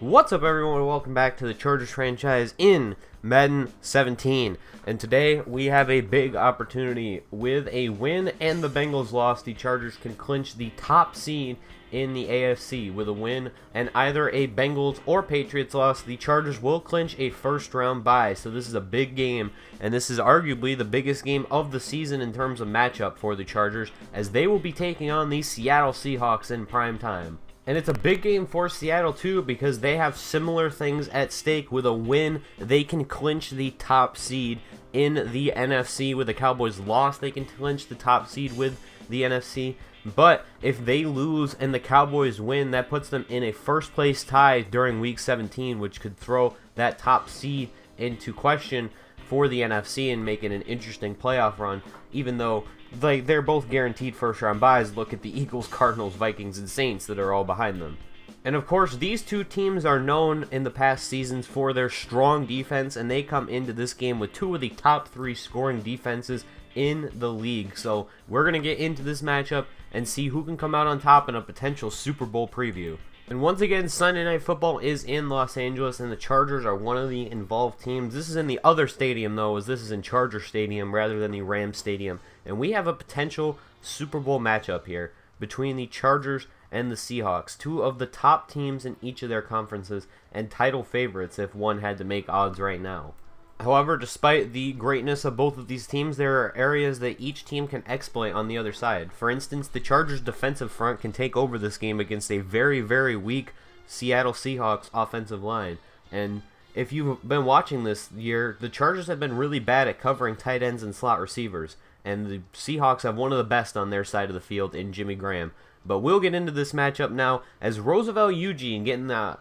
What's up, everyone, and welcome back to the Chargers franchise in Madden 17. And today we have a big opportunity. With a win and the Bengals loss, the Chargers can clinch the top seed in the AFC. With a win and either a Bengals or Patriots loss, the Chargers will clinch a first-round bye. So this is a big game, and this is arguably the biggest game of the season in terms of matchup for the Chargers, as they will be taking on the Seattle Seahawks in prime time. And it's a big game for Seattle too, because they have similar things at stake. With a win, they can clinch the top seed in the NFC. With the Cowboys' loss, they can clinch the top seed with the NFC. But if they lose and the Cowboys win, that puts them in a first place tie during Week 17, which could throw that top seed into question for the NFC and make it an interesting playoff run, even though they're both guaranteed first-round byes. Look at the Eagles, Cardinals, Vikings, and Saints that are all behind them. And of course, these two teams are known in the past seasons for their strong defense, and they come into this game with two of the top three scoring defenses in the league. So we're going to get into this matchup and see who can come out on top in a potential Super Bowl preview. And once again, Sunday Night Football is in Los Angeles, and the Chargers are one of the involved teams. This is in the other stadium, though, as this is in Charger Stadium rather than the Rams Stadium. And we have a potential Super Bowl matchup here between the Chargers and the Seahawks, two of the top teams in each of their conferences and title favorites if one had to make odds right now. However, despite the greatness of both of these teams, there are areas that each team can exploit on the other side. For instance, the Chargers' defensive front can take over this game against a very, very weak Seattle Seahawks offensive line. And if you've been watching this year, the Chargers have been really bad at covering tight ends and slot receivers. And the Seahawks have one of the best on their side of the field in Jimmy Graham. But we'll get into this matchup now, as Roosevelt Eugene getting the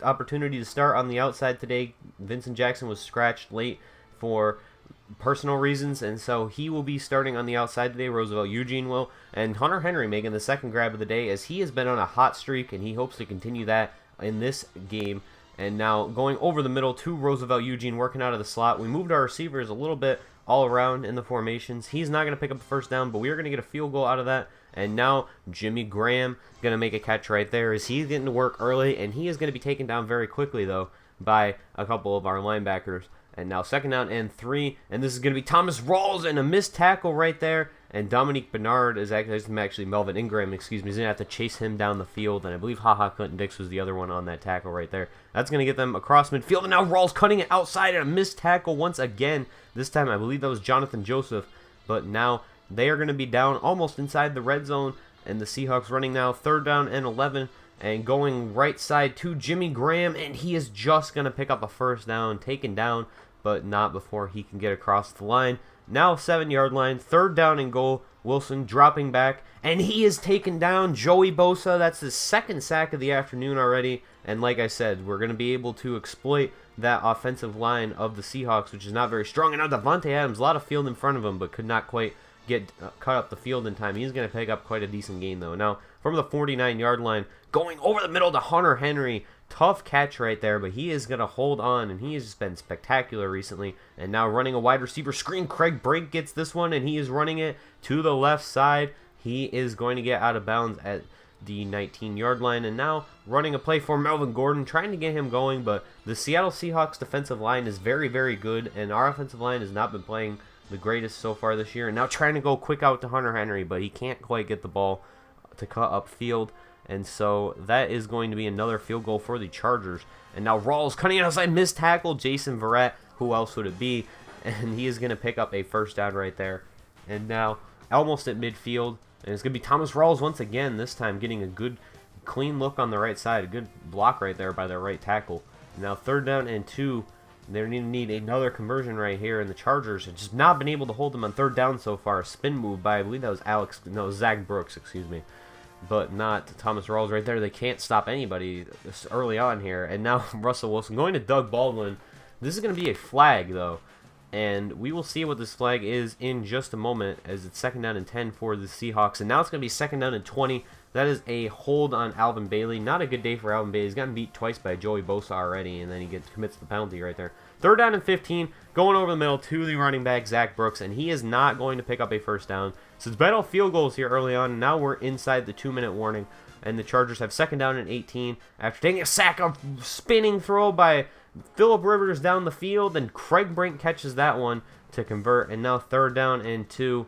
opportunity to start on the outside today. Vincent Jackson was scratched late for personal reasons, and so he will be starting on the outside today. Roosevelt Eugene will. And Hunter Henry making the second grab of the day, as he has been on a hot streak, and he hopes to continue that in this game. And now going over the middle to Roosevelt Eugene, working out of the slot. We moved our receivers a little bit all around in the formations. He's not going to pick up the first down, but we are going to get a field goal out of that. And now Jimmy Graham going to make a catch right there, as he's getting to work early, and he is going to be taken down very quickly, though, by a couple of our linebackers. And now second down and 3, and this is going to be Thomas Rawls, and a missed tackle right there. And Dominique Bernard is actually Melvin Ingram, excuse me, is going to have to chase him down the field. And I believe Clinton-Dix was the other one on that tackle right there. That's going to get them across midfield. And now Rawls cutting it outside, and a missed tackle once again. This time I believe that was Jonathan Joseph. But now they are going to be down almost inside the red zone. And the Seahawks running now third down and 11. And going right side to Jimmy Graham. And he is just going to pick up a first down, taken down, but not before he can get across the line. Now 7-yard line, third down and goal. Wilson dropping back, and he is taken down. Joey Bosa, that's his second sack of the afternoon already. And like I said, we're going to be able to exploit that offensive line of the Seahawks, which is not very strong. And now Devontae Adams, a lot of field in front of him, but could not quite get cut up the field in time. He's going to pick up quite a decent gain, though. Now, from the 49-yard line, going over the middle to Hunter Henry. Tough catch right there, but he is going to hold on, and he has just been spectacular recently. And now running a wide receiver screen. Craig Brink gets this one, and he is running it to the left side. He is going to get out of bounds at the 19-yard line. And now running a play for Melvin Gordon, trying to get him going. But the Seattle Seahawks defensive line is very, very good, and our offensive line has not been playing the greatest so far this year. And now trying to go quick out to Hunter Henry, but he can't quite get the ball to cut upfield. And so that is going to be another field goal for the Chargers. And now Rawls cutting it outside, missed tackle. Jason Verrett, who else would it be? And he is going to pick up a first down right there. And now almost at midfield. And it's going to be Thomas Rawls once again, this time getting a good, clean look on the right side. A good block right there by the right tackle. Now third down and 2. They're going to need another conversion right here. And the Chargers have just not been able to hold them on third down so far. A spin move by, I believe that was Zach Brooks, excuse me. But not Thomas Rawls right there. They can't stop anybody this early on here. And now Russell Wilson going to Doug Baldwin. This is going to be a flag, though. And we will see what this flag is in just a moment, as it's second down and 10 for the Seahawks. And now it's going to be second down and 20 That is a hold on Alvin Bailey. Not a good day for Alvin Bailey. He's gotten beat twice by Joey Bosa already, and then he commits the penalty right there. 3rd down and 15, going over the middle to the running back, Zach Brooks, and he is not going to pick up a first down. So it's battle field goals here early on, and now we're inside the 2-minute warning, and the Chargers have 2nd down and 18 after taking a sack, a spinning throw by Phillip Rivers down the field, and Craig Brink catches that one to convert, and now 3rd down and 2,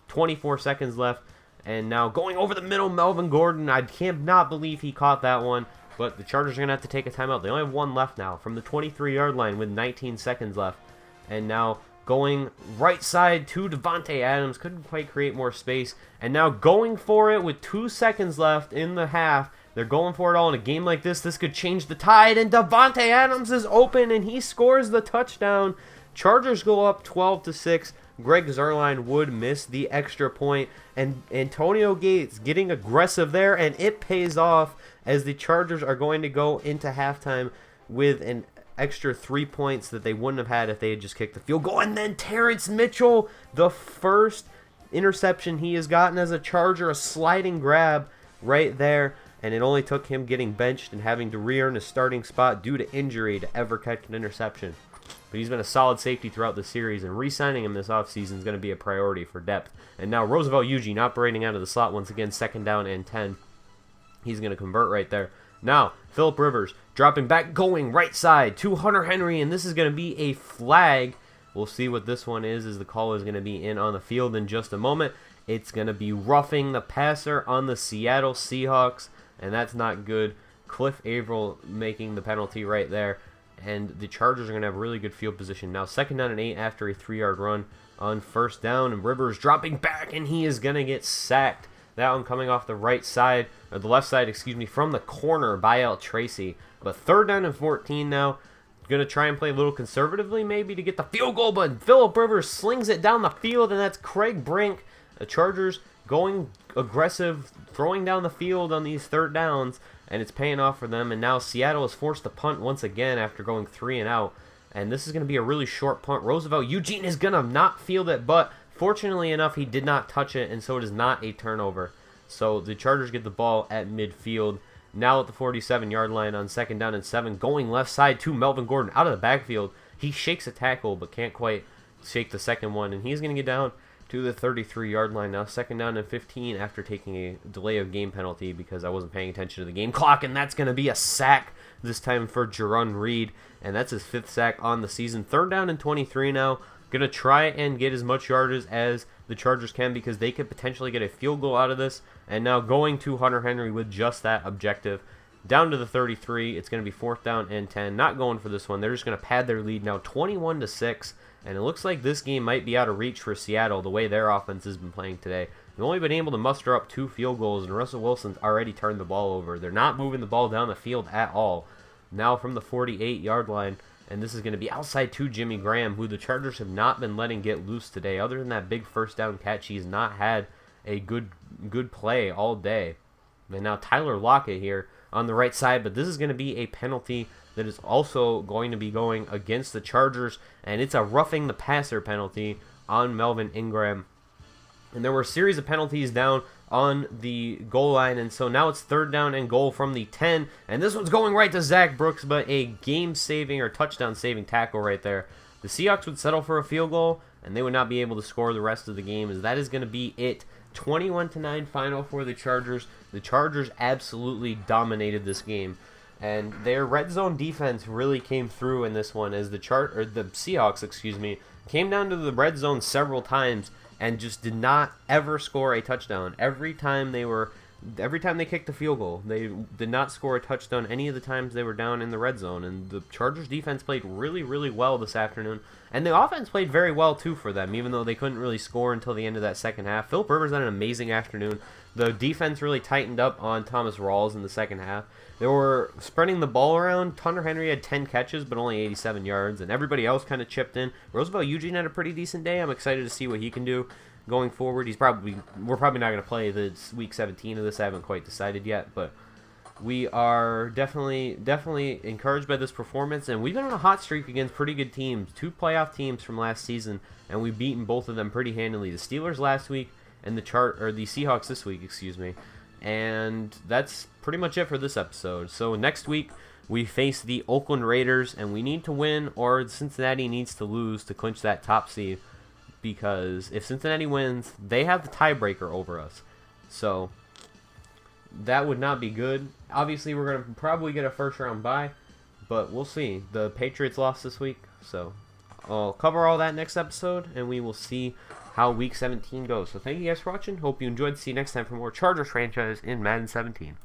24 seconds left, and now going over the middle, Melvin Gordon. I cannot believe he caught that one. But the Chargers are going to have to take a timeout. They only have 1 left now from the 23-yard line with 19 seconds left. And now going right side to Davante Adams. Couldn't quite create more space. And now going for it with 2 seconds left in the half. They're going for it all. In a game like this, this could change the tide. And Davante Adams is open, and he scores the touchdown. Chargers go up 12-6. Greg Zuerlein would miss the extra point, and Antonio Gates getting aggressive there, and it pays off as the Chargers are going to go into halftime with an extra 3 points that they wouldn't have had if they had just kicked the field goal. And then Terrence Mitchell, the first interception he has gotten as a Charger, a sliding grab right there, and it only took him getting benched and having to re-earn a starting spot due to injury to ever catch an interception. But he's been a solid safety throughout the series, and re-signing him this offseason is going to be a priority for depth. And now Roosevelt Eugene operating out of the slot once again, 2nd down and 10. He's going to convert right there. Now, Phillip Rivers dropping back, going right side to Hunter Henry, and this is going to be a flag. We'll see what this one is, as the call is going to be in on the field in just a moment. It's going to be roughing the passer on the Seattle Seahawks, and that's not good. Cliff Averill making the penalty right there. And the Chargers are going to have really good field position. Now 2nd down and 8 after a 3-yard run on 1st down. And Rivers dropping back, and he is going to get sacked. That one coming off the right side, or the left side, excuse me, from the corner by L. Tracy. But 3rd down and 14 now. Going to try and play a little conservatively maybe to get the field goal. But Phillip Rivers slings it down the field, and that's Craig Brink. The Chargers going aggressive, throwing down the field on these 3rd downs. And it's paying off for them. And now Seattle is forced to punt once again after going 3 and out. And this is going to be a really short punt. Roosevelt Eugene is going to not field it, but fortunately enough, he did not touch it, and so it is not a turnover. So the Chargers get the ball at midfield. Now at the 47-yard line on 2nd down and 7, going left side to Melvin Gordon out of the backfield. He shakes a tackle, but can't quite shake the second one. And he's going to get down to the 33-yard line now. 2nd down and 15 after taking a delay of game penalty because I wasn't paying attention to the game clock, and that's going to be a sack this time for Jarrun Reed, and that's his 5th sack on the season. 3rd down and 23 now. Going to try and get as much yardage as the Chargers can because they could potentially get a field goal out of this, and now going to Hunter Henry with just that objective. Down to the 33, it's going to be 4th down and 10. Not going for this one. They're just going to pad their lead now 21-6. And it looks like this game might be out of reach for Seattle the way their offense has been playing today. They've only been able to muster up 2 field goals, and Russell Wilson's already turned the ball over. They're not moving the ball down the field at all. Now from the 48-yard line, and this is going to be outside to Jimmy Graham, who the Chargers have not been letting get loose today. Other than that big 1st down catch, he's not had a good play all day. And now Tyler Lockett here on the right side, but this is going to be a penalty that is also going to be going against the Chargers, and it's a roughing the passer penalty on Melvin Ingram. And there were a series of penalties down on the goal line, and so now it's 3rd down and goal from the 10, and this one's going right to Zach Brooks, but a game-saving or touchdown-saving tackle right there. The Seahawks would settle for a field goal, and they would not be able to score the rest of the game, as that is going to be it. 21-9 final for the Chargers. The Chargers absolutely dominated this game. And their red zone defense really came through in this one as the Seahawks, came down to the red zone several times and just did not ever score a touchdown. Every time they kicked the field goal, they did not score a touchdown any of the times they were down in the red zone. And the Chargers defense played really, really well this afternoon. And the offense played very well too for them, even though they couldn't really score until the end of that second half. Phillip Rivers had an amazing afternoon. The defense really tightened up on Thomas Rawls in the second half. They were spreading the ball around. Hunter Henry had 10 catches, but only 87 yards, and everybody else kind of chipped in. Roosevelt Eugene had a pretty decent day. I'm excited to see what he can do going forward. We're probably not going to play the week 17 of this. I haven't quite decided yet, but we are definitely encouraged by this performance, and we've been on a hot streak against pretty good teams. 2 playoff teams from last season, and we've beaten both of them pretty handily. The Steelers last week and the Seahawks this week, And that's pretty much it for this episode. So next week, we face the Oakland Raiders, and we need to win, or Cincinnati needs to lose to clinch that top seed. Because if Cincinnati wins, they have the tiebreaker over us. So that would not be good. Obviously, we're going to probably get a first-round bye, but we'll see. The Patriots lost this week, so I'll cover all that next episode, and we will see how Week 17 goes. So thank you guys for watching. Hope you enjoyed. See you next time for more Chargers franchise in Madden 17.